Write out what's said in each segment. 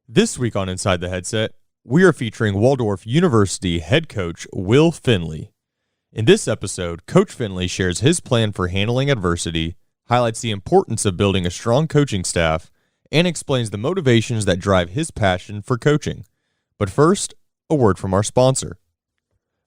This week on Inside the Headset, we are featuring Waldorf University Head Coach Will Finley. In this episode, Coach Finley shares his plan for handling adversity, highlights the importance of building a strong coaching staff, and explains the motivations that drive his passion for coaching. But first, a word from our sponsor.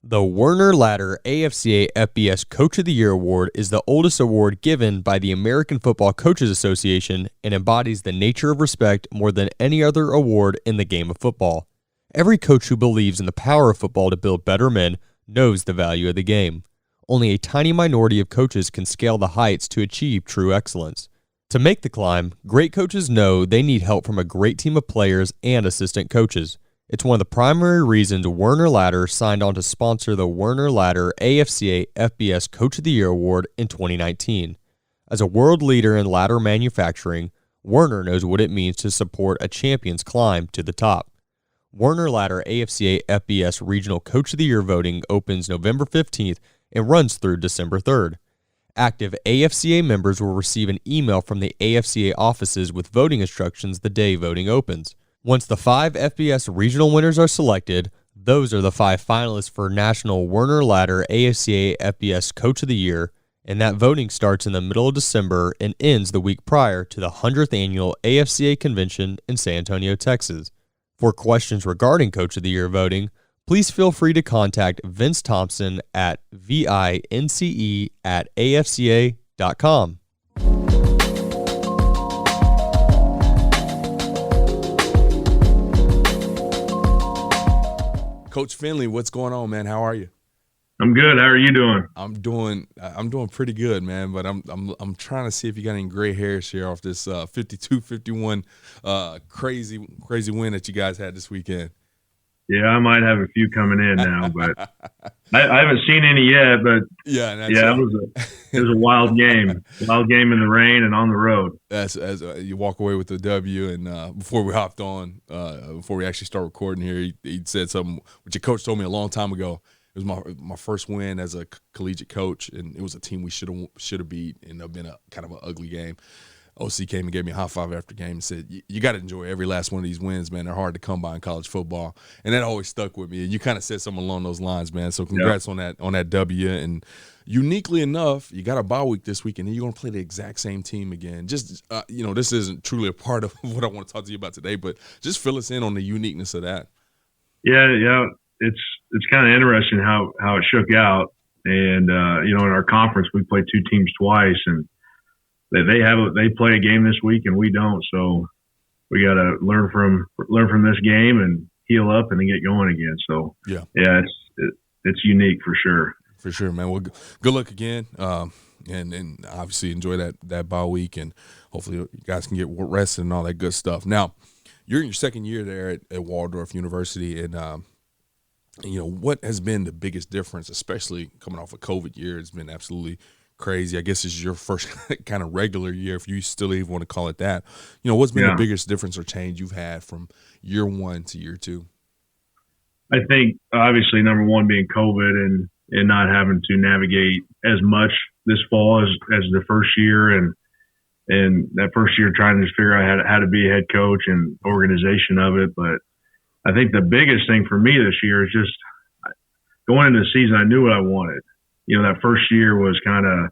The Werner Ladder AFCA FBS Coach of the Year Award is the oldest award given by the American Football Coaches Association and embodies the nature of respect more than any other award in the game of football. Every coach who believes in the power of football to build better men knows the value of the game. Only a tiny minority of coaches can scale the heights to achieve true excellence. To make the climb, great coaches know they need help from a great team of players and assistant coaches. It's one of the primary reasons Werner Ladder signed on to sponsor the Werner Ladder AFCA FBS Coach of the Year Award in 2019. As a world leader in ladder manufacturing, Werner knows what it means to support a champion's climb to the top. Werner Ladder AFCA FBS Regional Coach of the Year voting opens November 15th and runs through December 3rd. Active AFCA members will receive an email from the AFCA offices with voting instructions the day voting opens. Once the 5 FBS regional winners are selected, those are the 5 finalists for National Werner Ladder AFCA FBS Coach of the Year, and that voting starts in the middle of December and ends the week prior to the 100th Annual AFCA Convention in San Antonio, Texas. For questions regarding Coach of the Year voting, please feel free to contact Vince Thompson at vince@afca.com. Coach Finley, what's going on, man? How are you? I'm good. How are you doing? I'm doing pretty good, man. But I'm trying to see if you got any gray hairs here off this 52-51 crazy win that you guys had this weekend. Yeah, I might have a few coming in now, but I haven't seen any yet. But it was a wild game in the rain and on the road. As you walk away with the W, and before we hopped on, before we actually start recording here, he said something which your coach told me a long time ago. It was my first win as a collegiate coach, and it was a team we should have beat, and it'd been a kind of an ugly game. OC came and gave me a high five after the game and said, you got to enjoy every last one of these wins, man. They're hard to come by in college football. And that always stuck with me. And you kind of said something along those lines, man. So congrats on that W. And uniquely enough, you got a bye week this week, and then you're going to play the exact same team again. Just, this isn't truly a part of what I want to talk to you about today, but just fill us in on the uniqueness of that. Yeah. It's kind of interesting how it shook out. And, in our conference, we played 2 teams twice, and they play a game this week and we don't, so we got to learn from this game and heal up and then get going again. So it's unique for sure, man. Well, good luck again, and obviously enjoy that bye week, and hopefully you guys can get rested and all that good stuff. Now, you're in your second year there at Waldorf University, and what has been the biggest difference, especially coming off a COVID year? It's been absolutely crazy. I guess it's your first kind of regular year, if you still even want to call it that. What's been the biggest difference or change you've had from year 1 to year 2? I think obviously number one being COVID and not having to navigate as much this fall as the first year, and that first year trying to just figure out how to be a head coach and organization of it. But I think the biggest thing for me this year is just going into the season, I knew what I wanted. That first year was kind of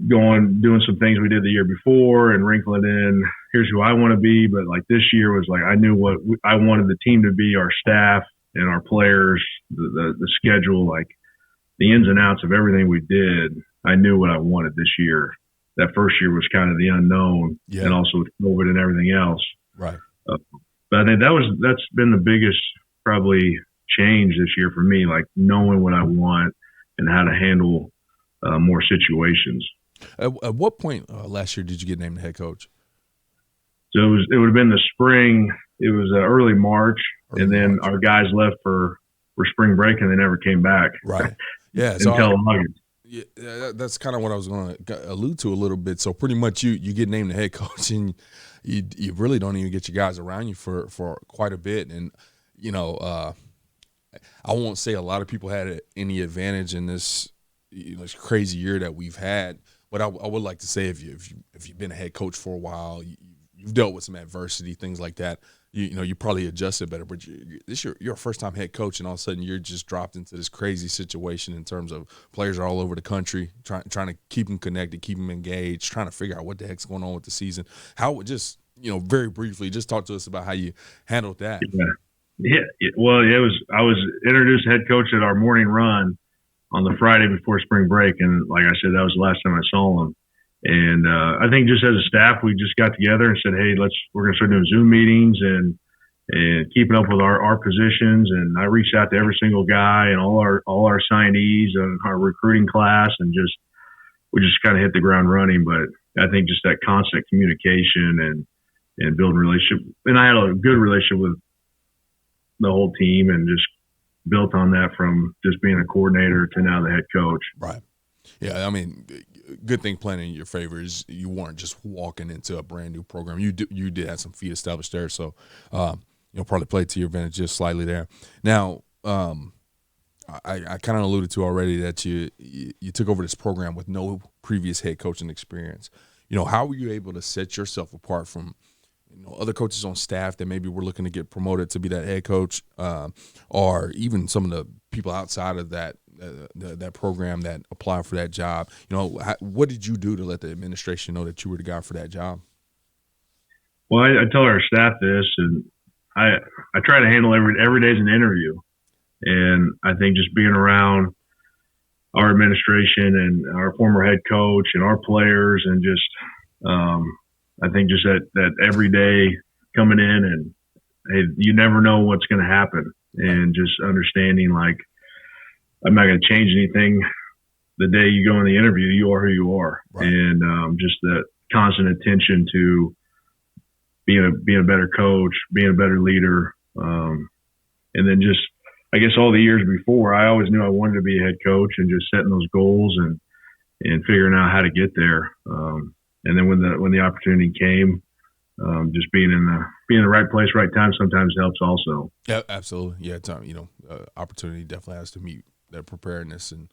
doing some things we did the year before and wrinkling in, here's who I want to be. But like this year was like, I knew what I wanted the team to be, our staff and our players, the schedule, like the ins and outs of everything we did. I knew what I wanted this year. That first year was kind of the unknown, and also with COVID and everything else. Right. But I think that's been the biggest probably change this year for me, like knowing what I want and how to handle more situations. At what point last year did you get named the head coach? So it would have been the spring. It was early March, and then our guys left for spring break, and they never came back. Right. Yeah. Until August. Yeah, that's kind of what I was going to allude to a little bit. So pretty much you get named the head coach, and you really don't even get your guys around you for quite a bit. And I won't say a lot of people had any advantage in this this crazy year that we've had, but I would like to say if you've been a head coach for a while, you've dealt with some adversity, things like that. You probably adjusted better, but you're a first-time head coach, and all of a sudden you're just dropped into this crazy situation in terms of players are all over the country trying to keep them connected, keep them engaged, trying to figure out what the heck's going on with the season. How just very briefly, just talk to us about how you handled that. Yeah. Well, I was introduced head coach at our morning run on the Friday before spring break, and like I said, that was the last time I saw him. And I think just as a staff, we just got together and said, hey, we're going to start doing Zoom meetings and keeping up with our positions. And I reached out to every single guy and all our signees and our recruiting class, and we just kind of hit the ground running. But I think just that constant communication and building relationship. And I had a good relationship with the whole team, and just built on that from just being a coordinator to now the head coach. Right. Yeah, I mean, good thing playing in your favor is you weren't just walking into a brand new program. You did have some feet established there, so probably played to your advantage just slightly there. Now, I kind of alluded to already that you took over this program with no previous head coaching experience. How were you able to set yourself apart from other coaches on staff that maybe were looking to get promoted to be that head coach, or even some of the people outside of that program that applied for that job? What did you do to let the administration know that you were the guy for that job? Well, I tell our staff this, and I try to handle every day as an interview. And I think just being around our administration and our former head coach and our players, and just I think just that every day coming in, and hey, you never know what's going to happen, and just understanding like I'm not going to change anything the day you go in the interview. You are who you are, right. And just that constant attention to being a better coach, being a better leader, and then just I guess all the years before, I always knew I wanted to be a head coach, and just setting those goals and figuring out how to get there. And then when the opportunity came, just being in the right place, right time sometimes helps also. Yeah, absolutely. Yeah, opportunity definitely has to meet that preparedness, and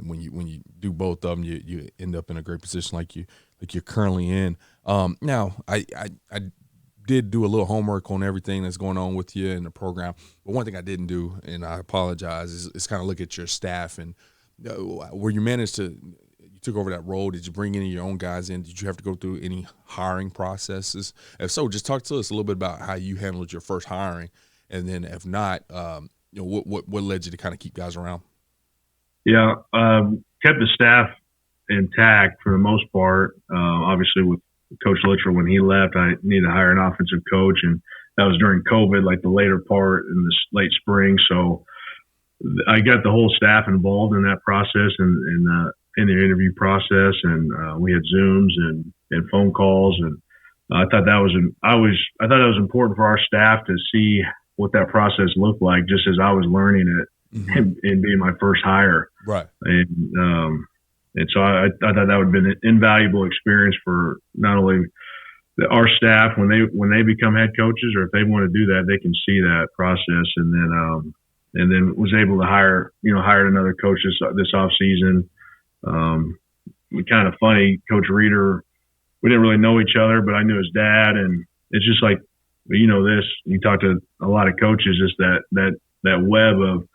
when you do both of them, you end up in a great position like you're currently in. Now, I did do a little homework on everything that's going on with you in the program, but one thing I didn't do, and I apologize, is kind of look at your staff and where you managed to. You took over that role. Did you bring any of your own guys in? Did you have to go through any hiring processes? If so, just talk to us a little bit about how you handled your first hiring, and then if not, what led you to kind of keep guys around? Yeah, kept the staff intact for the most part. Obviously, with Coach Littrell, when he left, I needed to hire an offensive coach, and that was during COVID, like the later part in the late spring. So I got the whole staff involved in that process and in the interview process, and we had Zooms and phone calls, and I thought that was important for our staff to see what that process looked like, just as I was learning it, mm-hmm. and being my first hire. Right. And so I thought that would have been an invaluable experience for not only our staff when they become head coaches, or if they want to do that, they can see that process, and then was able to hired another coach this off season. Kind of funny, Coach Reeder, we didn't really know each other, but I knew his dad, and it's just like, this, you talk to a lot of coaches, just that web of,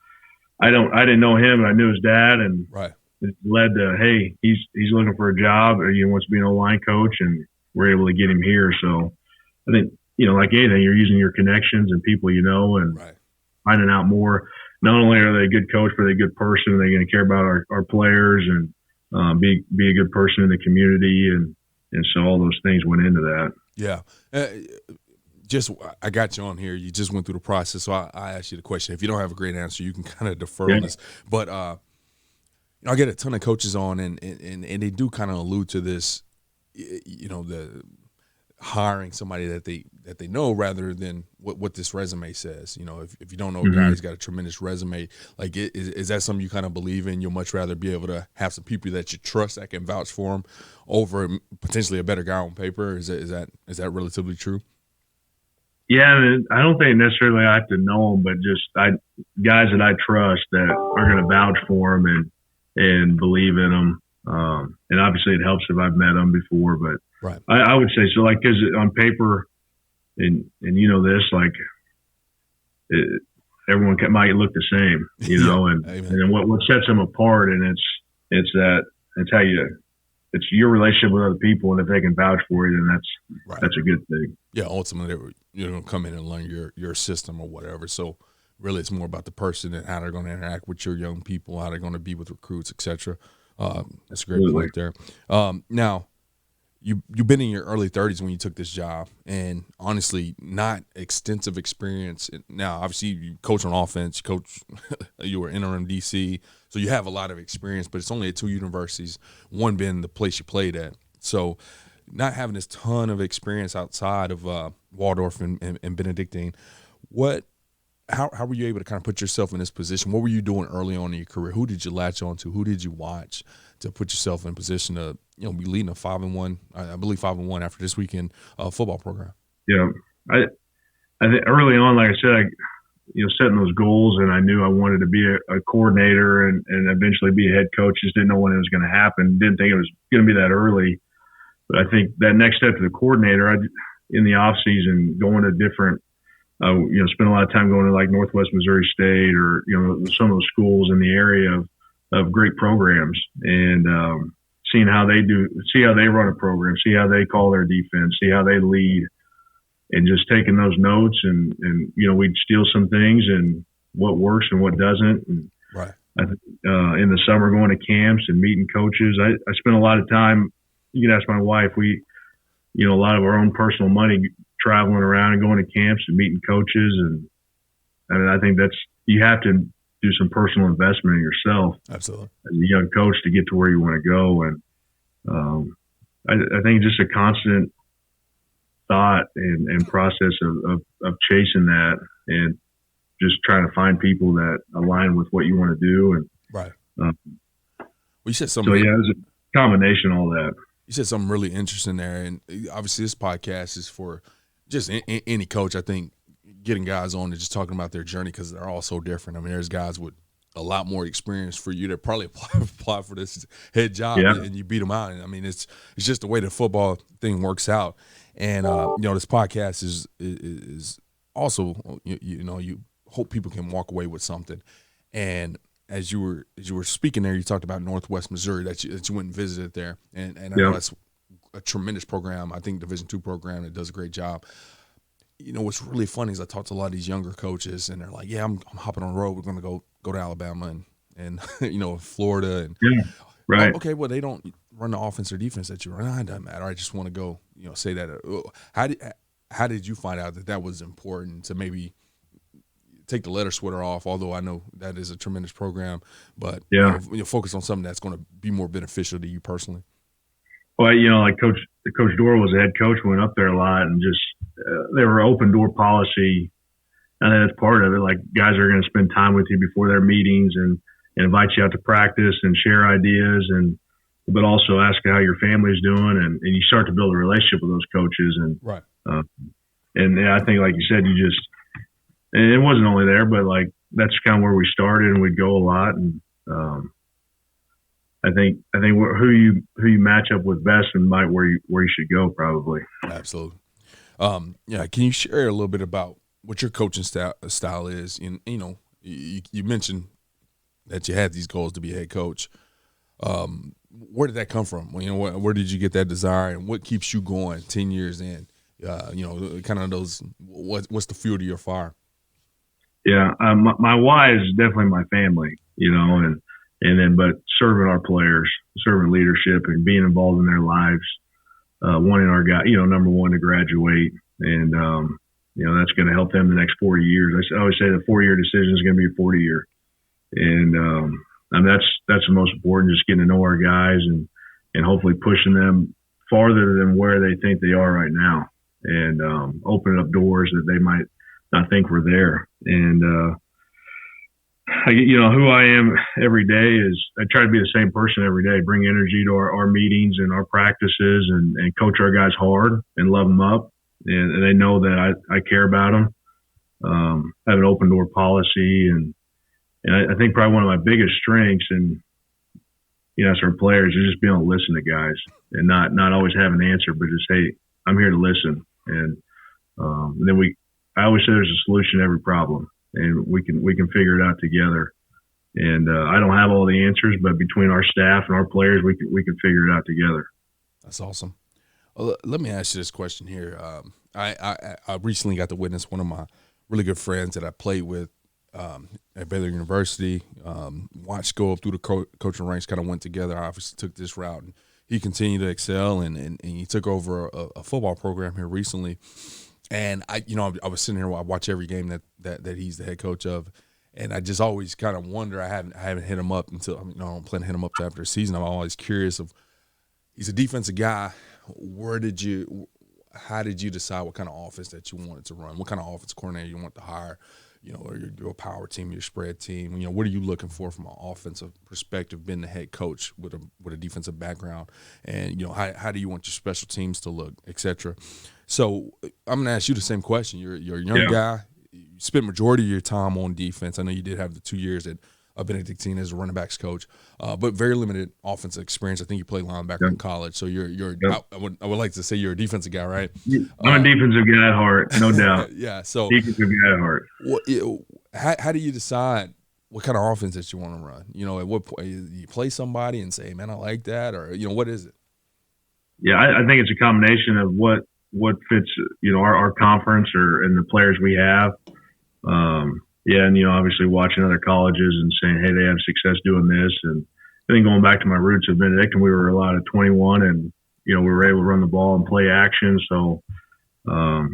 I didn't know him, and I knew his dad, and right. It led to, hey, he's looking for a job, or he wants to be an O-line coach, and we're able to get him here. So I think, like anything, you're using your connections and people and right. finding out more. Not only are they a good coach, but they're a good person. They're going to care about our players and be a good person in the community. And so all those things went into that. Yeah. I got you on here. You just went through the process. So I asked you the question. If you don't have a great answer, you can kind of defer on this. But I get a ton of coaches on, and they do kind of allude to this, the hiring somebody that they know rather than what this resume says. If you don't know a guy who's got a tremendous resume, like is that something you kind of believe in? You'll much rather be able to have some people that you trust that can vouch for him over potentially a better guy on paper. Is that relatively true? Yeah, I don't think necessarily I have to know them, but just guys that I trust that are going to vouch for them and believe in them. And obviously it helps if I've met them before, but Right. I would say so. Like, because on paper, and you know this, like everyone might look the same, you know, and then what sets them apart, and it's how it's your relationship with other people, and if they can vouch for you, then that's a good thing. Yeah, ultimately, you're going to come in and learn your system or whatever. So really, it's more about the person and how they're going to interact with your young people, how they're going to be with recruits, etc. That's a great point there. Now, you've been in your early 30s when you took this job, and honestly, not extensive experience. Now, obviously, you coach on offense, you were interim DC, so you have a lot of experience, but it's only at 2 universities, one being the place you played at. So not having this ton of experience outside of Waldorf and Benedictine, how were you able to kind of put yourself in this position? What were you doing early on in your career? Who did you latch on to? Who did you watch to put yourself in a position to, you know, be leading a 5-1, I believe 5-1 after this weekend football program? Yeah, I think early on, like I said, setting those goals, and I knew I wanted to be a coordinator and eventually be a head coach. Just didn't know when it was going to happen. Didn't think it was going to be that early. But I think that next step to the coordinator, in the off season, going to different. Spend a lot of time going to like Northwest Missouri State or, some of the schools in the area of great programs, and seeing how they see how they run a program, see how they call their defense, see how they lead, and just taking those notes and we'd steal some things and what works and what doesn't. And right. In the summer going to camps and meeting coaches, I spent a lot of time. You can ask my wife. We, a lot of our own personal money traveling around and going to camps and meeting coaches. And I think you have to do some personal investment in yourself. Absolutely. As a young coach to get to where you want to go. And I think just a constant thought and process of chasing that and just trying to find people that align with what you want to do. And right. Well, you said something. So, yeah, it was a combination of all that. You said something really interesting there. And obviously this podcast is for just any coach. I think getting guys on and just talking about their journey because they're all so different. I mean, there's guys with a lot more experience for you to probably apply for this head job, and you beat them out. And I mean, it's just the way the football thing works out. And this podcast is also you hope people can walk away with something. And as you were speaking there, you talked about Northwest Missouri that you went and visited there, and I know that's a tremendous program. I think Division II program that does a great job. What's really funny is I talk to a lot of these younger coaches, and they're like, "Yeah, I'm hopping on the road. We're going to go to Alabama and Florida and right. Oh, okay, well they don't run the offense or defense that you run. It doesn't matter. I just want to go. Say that. How did you find out that was important to maybe take the letter sweater off? Although I know that is a tremendous program, but focus on something that's going to be more beneficial to you personally. Well, like Coach Dorr was a head coach, went up there a lot, and just they were open door policy. I think that's part of it. Like, guys are going to spend time with you before their meetings and invite you out to practice and share ideas, but also ask how your family's doing, and you start to build a relationship with those coaches. And right. And I think, like you said, and it wasn't only there, but like that's kind of where we started, and we'd go a lot. And I think who you match up with best and where you should go probably. Absolutely. Can you share a little bit about what your coaching style is? And you mentioned that you had these goals to be a head coach. Where did that come from? Where did you get that desire, and what keeps you going 10 years in? Kind of those. What's the fuel to your fire? Yeah, my why is definitely my family. But serving our players, serving leadership, and being involved in their lives, wanting our guy, number one, to graduate, and that's going to help them the next 40 years. I always say the 4-year decision is going to be a 40-year, and that's the most important. Just getting to know our guys and hopefully pushing them farther than where they think they are right now, and opening up doors that they might not think were there. And who I am every day is I try to be the same person every day, bring energy to our meetings and our practices, and coach our guys hard and love them up. And they know that I care about them. Have an open door policy. And I think probably one of my biggest strengths, and as our players, is just being able to listen to guys and not always have an answer, but just, hey, I'm here to listen. And then I always say there's a solution to every problem, and we can figure it out together. And I don't have all the answers, but between our staff and our players, we can figure it out together. That's awesome. Well, let me ask you this question here. I recently got to witness one of my really good friends that I played with at Baylor University. Watched go up through the coaching ranks, kind of went together. I obviously took this route, and he continued to excel, and he took over a football program here recently. And I was sitting here, I watch every game that he's the head coach of, and I just always kind of wonder. I haven't hit him up until I don't plan to hit him up till after the season. I'm always curious of. He's a defensive guy. How did you decide what kind of offense that you wanted to run? What kind of offense coordinator you want to hire? Or your power team, your spread team. What are you looking for from an offensive perspective, being the head coach with a defensive background? And, how do you want your special teams to look, et cetera? So I'm going to ask you the same question. You're a young guy. You spent majority of your time on defense. I know you did have the 2 years at Benedictine as a running backs coach, but very limited offensive experience. I think you played linebacker in college, so you're. I would like to say you're a defensive guy, right? I'm a defensive guy at heart, no doubt. Yeah, so defensive guy at heart. How do you decide what kind of offense that you want to run? At what point you play somebody and say, "Man, I like that," or what is it? Yeah, I think it's a combination of what fits our conference and the players we have. And obviously watching other colleges and saying, hey, they have success doing this. And I think going back to my roots of Benedictine, we were a lot of 21 and, we were able to run the ball and play action. So I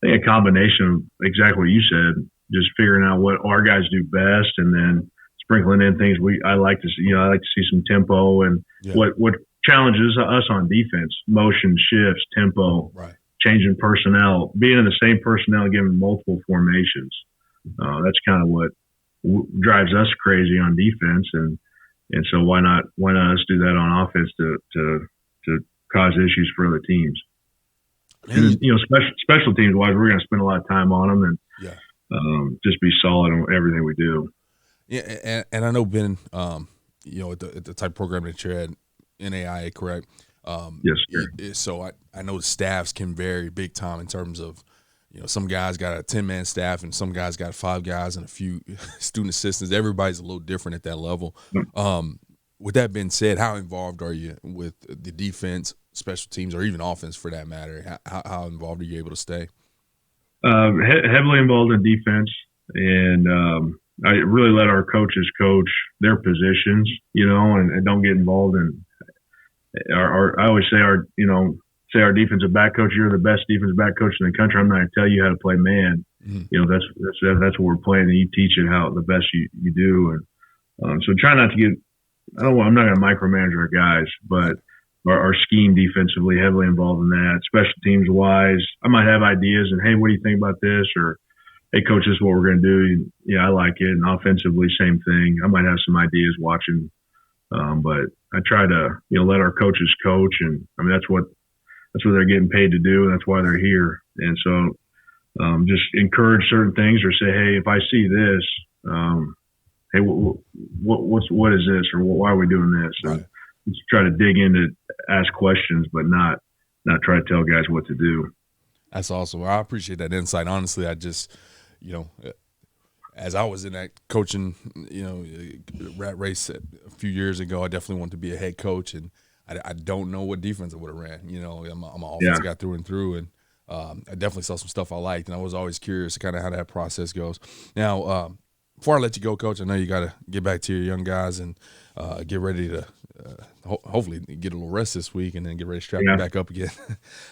think a combination of exactly what you said, just figuring out what our guys do best and then sprinkling in things I like to see. I like to see some tempo and what challenges us on defense, motion, shifts, tempo, right. Changing personnel, being in the same personnel, giving multiple formations. That's kind of what drives us crazy on defense, and so why not us do that on offense to cause issues for other teams? And special teams wise, we're going to spend a lot of time on them and just be solid on everything we do. Yeah, and I know Ben, at the type of program that you're at, NAIA, correct? Yes, sir. So I know the staffs can vary big time in terms of. Some guys got a 10-man staff and some guys got 5 guys and a few student assistants. Everybody's a little different at that level. With that being said, how involved are you with the defense, special teams, or even offense for that matter? How involved are you able to stay? Heavily involved in defense, and I really let our coaches coach their positions, and don't get involved in I always say our defensive back coach, you're the best defensive back coach in the country. I'm not going to tell you how to play man. Mm-hmm. That's what we're playing, and you teach it how the best you do. And so try not to get. I'm not going to micromanage our guys, but our scheme defensively heavily involved in that. Special teams wise, I might have ideas and hey, what do you think about this? Or hey, coach, this is what we're going to do. Yeah, I like it. And offensively, same thing. I might have some ideas watching, but I try to let our coaches coach, and that's what they're getting paid to do, and that's why they're here. And so just encourage certain things or say, hey, if I see this, hey, what is this, or why are we doing this? Right. And just try to dig in to ask questions, but not try to tell guys what to do. That's awesome. Well, I appreciate that insight. Honestly, I just, as I was in that coaching, rat race a few years ago, I definitely wanted to be a head coach, and I don't know what defense I would have ran. I'm an offense guy through and through, and I definitely saw some stuff I liked, and I was always curious kind of how that process goes. Now, before I let you go, Coach, I know you got to get back to your young guys and get ready to hopefully get a little rest this week and then get ready to strap you back up again.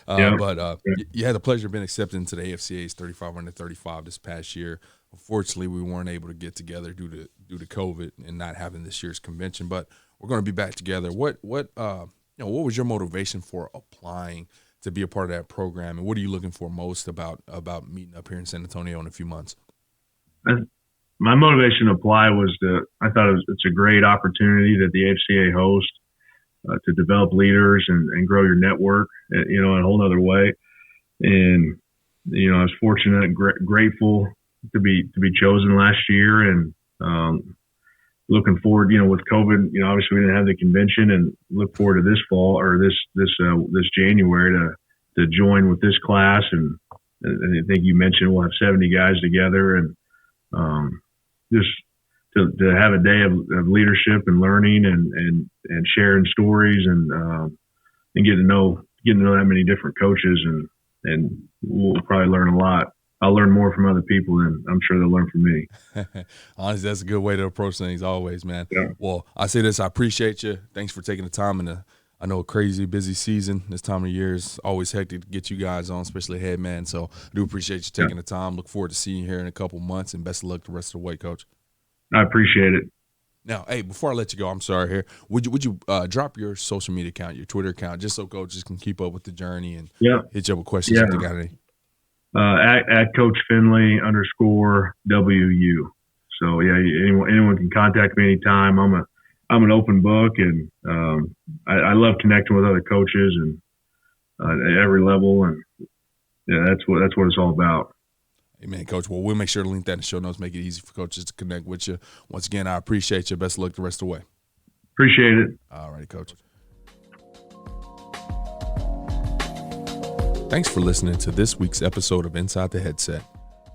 But you had the pleasure of being accepted into the AFCA's 35 under 35 this past year. Unfortunately, we weren't able to get together due to COVID and not having this year's convention, but we're going to be back together. What was your motivation for applying to be a part of that program, and what are you looking for most about meeting up here in San Antonio in a few months? My motivation to apply was I thought it's a great opportunity that the AFCA hosts to develop leaders and grow your network, in a whole other way. And I was fortunate, grateful to be chosen last year, and looking forward, with COVID, obviously we didn't have the convention, and look forward to this fall or this January to join with this class. And I think you mentioned we'll have 70 guys together, and just to have a day of leadership and learning and sharing stories and getting to know that many different coaches, and we'll probably learn a lot. I'll learn more from other people, and I'm sure they'll learn from me. Honestly, that's a good way to approach things always, man. Yeah. Well, I say this, I appreciate you. Thanks for taking the time I know a crazy busy season. This time of year is always hectic to get you guys on, especially head man. So I do appreciate you taking the time. Look forward to seeing you here in a couple months, and best of luck the rest of the way, Coach. I appreciate it. Now, hey, before I let you go, I'm sorry here. Would you drop your social media account, your Twitter account, just so coaches can keep up with the journey and hit you up with questions if they got any? At Coach Finley _WU. So anyone can contact me anytime. I'm an open book, and I love connecting with other coaches and at every level, and that's what it's all about. Amen, Coach. Well, we'll make sure to link that in the show notes, make it easy for coaches to connect with you. Once again, I appreciate you. Best of luck the rest of the way. Appreciate it. All righty, Coach. Thanks for listening to this week's episode of Inside the Headset.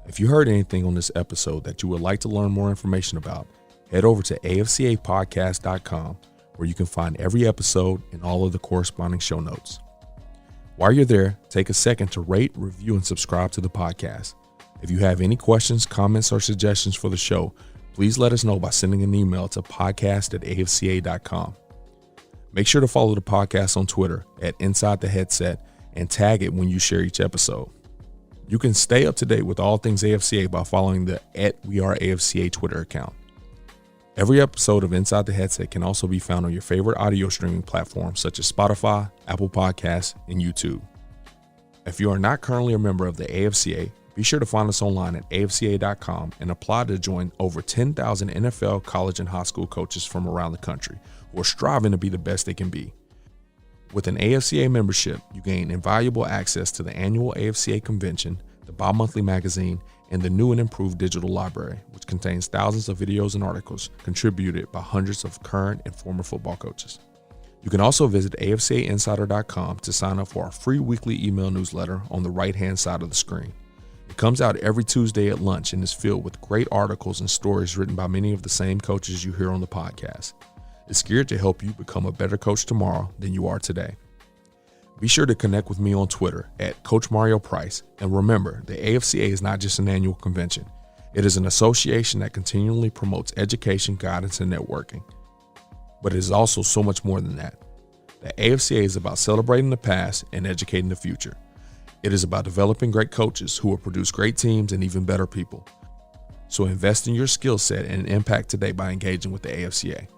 If you heard anything on this episode that you would like to learn more information about, head over to AFCApodcast.com, where you can find every episode and all of the corresponding show notes. While you're there, take a second to rate, review, and subscribe to the podcast. If you have any questions, comments, or suggestions for the show, please let us know by sending an email to podcast@afca.com. Make sure to follow the podcast on Twitter at Inside the Headset and tag it when you share each episode. You can stay up to date with all things AFCA by following the @WeAreAFCA Twitter account. Every episode of Inside the Headset can also be found on your favorite audio streaming platforms such as Spotify, Apple Podcasts, and YouTube. If you are not currently a member of the AFCA, be sure to find us online at AFCA.com and apply to join over 10,000 NFL, college, and high school coaches from around the country who are striving to be the best they can be. With an AFCA membership, you gain invaluable access to the annual AFCA convention, the bi-monthly magazine, and the new and improved digital library, which contains thousands of videos and articles contributed by hundreds of current and former football coaches. You can also visit AFCAinsider.com to sign up for our free weekly email newsletter on the right-hand side of the screen. It comes out every Tuesday at lunch and is filled with great articles and stories written by many of the same coaches you hear on the podcast. It's geared to help you become a better coach tomorrow than you are today. Be sure to connect with me on Twitter at Coach Mario Price. And remember, the AFCA is not just an annual convention. It is an association that continually promotes education, guidance, and networking. But it is also so much more than that. The AFCA is about celebrating the past and educating the future. It is about developing great coaches who will produce great teams and even better people. So invest in your skill set and impact today by engaging with the AFCA.